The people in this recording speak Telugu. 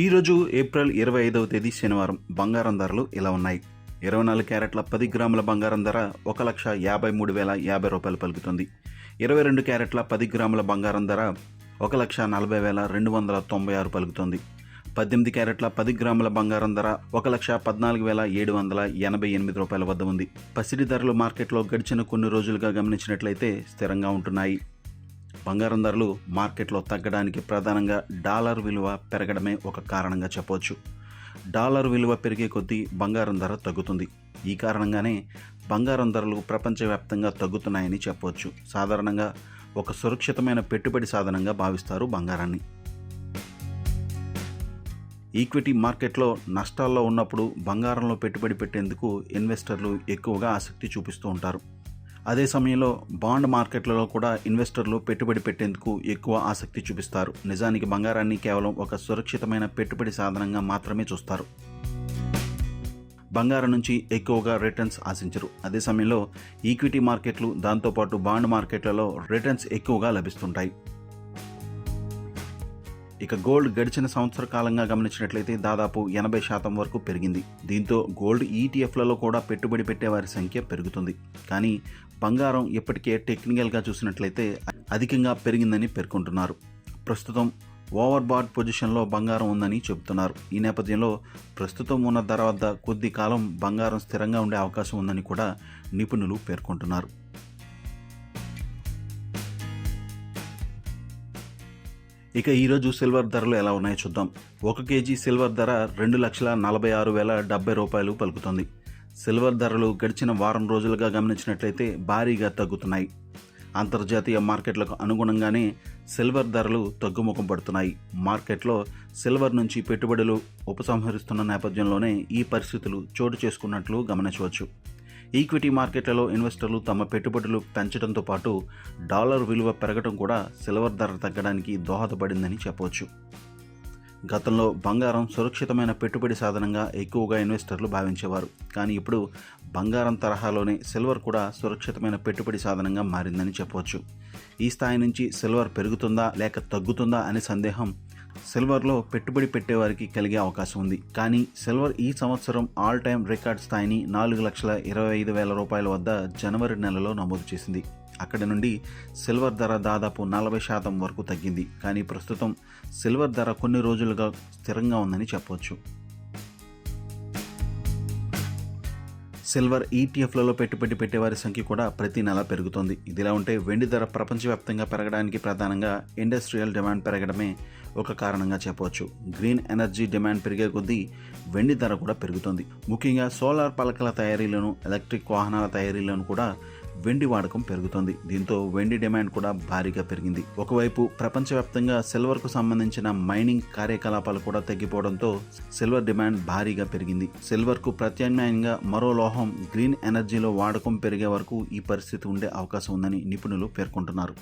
ఈరోజు ఏప్రిల్ 25వ తేదీ శనివారం బంగారం ధరలు ఇలా ఉన్నాయి. 24 క్యారెట్ల 10 గ్రాముల బంగారం ధర 1,53,050 రూపాయలు పలుకుతుంది. 22 క్యారెట్ల 10 గ్రాముల బంగారం ధర 1,40,296 పలుకుతుంది. 18 క్యారెట్ల 10 గ్రాముల బంగారం ధర 1,14,788 రూపాయల వద్ద ఉంది. పసిడి ధరలు మార్కెట్లో గడిచిన కొన్ని రోజులుగా గమనించినట్లయితే స్థిరంగా ఉంటున్నాయి. బంగారం ధరలు మార్కెట్లో తగ్గడానికి ప్రధానంగా డాలర్ విలువ పెరగడమే ఒక కారణంగా చెప్పవచ్చు. డాలర్ విలువ పెరిగే కొద్దీ బంగారం ధర తగ్గుతుంది. ఈ కారణంగానే బంగారం ధరలు ప్రపంచవ్యాప్తంగా తగ్గుతున్నాయని చెప్పవచ్చు. సాధారణంగా ఒక సురక్షితమైన పెట్టుబడి సాధనంగా భావిస్తారు బంగారాన్ని. ఈక్విటీ మార్కెట్లో నష్టాల్లో ఉన్నప్పుడు బంగారంలో పెట్టుబడి పెట్టేందుకు ఇన్వెస్టర్లు ఎక్కువగా ఆసక్తి చూపిస్తూ ఉంటారు. అదే సమయంలో బాండ్ మార్కెట్లలో కూడా ఇన్వెస్టర్లు పెట్టుబడి పెట్టేందుకు ఎక్కువ ఆసక్తి చూపిస్తారు. నిజానికి బంగారాన్ని కేవలం ఒక సురక్షితమైన పెట్టుబడి సాధనంగా మాత్రమే చూస్తారు. బంగారం నుంచి ఎక్కువగా రిటర్న్స్ ఆశించరు. అదే సమయంలో ఈక్విటీ మార్కెట్లు దాంతోపాటు బాండ్ మార్కెట్లలో రిటర్న్స్ ఎక్కువగా లభిస్తుంటాయి. ఇక గోల్డ్ గడిచిన సంవత్సర కాలంగా గమనించినట్లయితే దాదాపు 80% వరకు పెరిగింది. దీంతో గోల్డ్ ఈటీఎఫ్లలో కూడా పెట్టుబడి పెట్టేవారి సంఖ్య పెరుగుతుంది. కానీ బంగారం ఇప్పటికే టెక్నికల్గా చూసినట్లయితే అధికంగా పెరిగిందని పేర్కొంటున్నారు. ప్రస్తుతం ఓవర్ బాట్ పొజిషన్లో బంగారం ఉందని చెబుతున్నారు. ఈ నేపథ్యంలో ప్రస్తుతం ఉన్న ధర వద్ద కొద్ది కాలం బంగారం స్థిరంగా ఉండే అవకాశం ఉందని కూడా నిపుణులు పేర్కొంటున్నారు. ఇక ఈరోజు సిల్వర్ ధరలు ఎలా ఉన్నాయో చూద్దాం. 1 కేజీ సిల్వర్ ధర 2,46,070 రూపాయలు పలుకుతుంది. సిల్వర్ ధరలు గడిచిన వారం రోజులుగా గమనించినట్లయితే భారీగా తగ్గుతున్నాయి. అంతర్జాతీయ మార్కెట్లకు అనుగుణంగానే సిల్వర్ ధరలు తగ్గుముఖం పడుతున్నాయి. మార్కెట్లో సిల్వర్ నుంచి పెట్టుబడులు ఉపసంహరిస్తున్న నేపథ్యంలోనే ఈ పరిస్థితులు చోటు చేసుకున్నట్లు గమనించవచ్చు. ఈక్విటీ మార్కెట్లలో ఇన్వెస్టర్లు తమ పెట్టుబడులు పెంచడంతో పాటు డాలర్ విలువ పెరగడం కూడా సిల్వర్ ధర తగ్గడానికి దోహదపడిందని చెప్పవచ్చు. గతంలో బంగారం సురక్షితమైన పెట్టుబడి సాధనంగా ఎక్కువగా ఇన్వెస్టర్లు భావించేవారు. కానీ ఇప్పుడు బంగారం తరహాలోనే సిల్వర్ కూడా సురక్షితమైన పెట్టుబడి సాధనంగా మారిందని చెప్పవచ్చు. ఈ స్థాయి నుంచి సిల్వర్ పెరుగుతుందా లేక తగ్గుతుందా అనే సందేహం సిల్వర్లో పెట్టుబడి పెట్టేవారికి కలిగే అవకాశం ఉంది. కానీ సిల్వర్ ఈ సంవత్సరం ఆల్ టైమ్ రికార్డ్ స్థాయిని 4,25,000 రూపాయల వద్ద జనవరి నెలలో నమోదు చేసింది. అక్కడి నుండి సిల్వర్ ధర దాదాపు 40% వరకు తగ్గింది. కానీ ప్రస్తుతం సిల్వర్ ధర కొన్ని రోజులుగా స్థిరంగా ఉందని చెప్పవచ్చు. సిల్వర్ ఈటీఎఫ్లలో పెట్టుబడి పెట్టేవారి సంఖ్య కూడా ప్రతి నెల పెరుగుతోంది. ఇదిలా ఉంటే వెండి ధర ప్రపంచవ్యాప్తంగా పెరగడానికి ప్రధానంగా ఇండస్ట్రియల్ డిమాండ్ పెరగడమే ఒక కారణంగా చెప్పవచ్చు. గ్రీన్ ఎనర్జీ డిమాండ్ పెరిగే కొద్దీ వెండి ధర కూడా పెరుగుతుంది. ముఖ్యంగా సోలార్ పలకల తయారీలోను ఎలక్ట్రిక్ వాహనాల తయారీలోను కూడా వెండి వాడకం పెరుగుతుంది. దీంతో వెండి డిమాండ్ కూడా భారీగా పెరిగింది. ఒకవైపు ప్రపంచవ్యాప్తంగా సిల్వర్కు సంబంధించిన మైనింగ్ కార్యకలాపాలు కూడా తగ్గిపోవడంతో సిల్వర్ డిమాండ్ భారీగా పెరిగింది. సిల్వర్కు ప్రత్యామ్నాయంగా మరో లోహం గ్రీన్ ఎనర్జీలో వాడకం పెరిగే వరకు ఈ పరిస్థితి ఉండే అవకాశం ఉందని నిపుణులు పేర్కొంటున్నారు.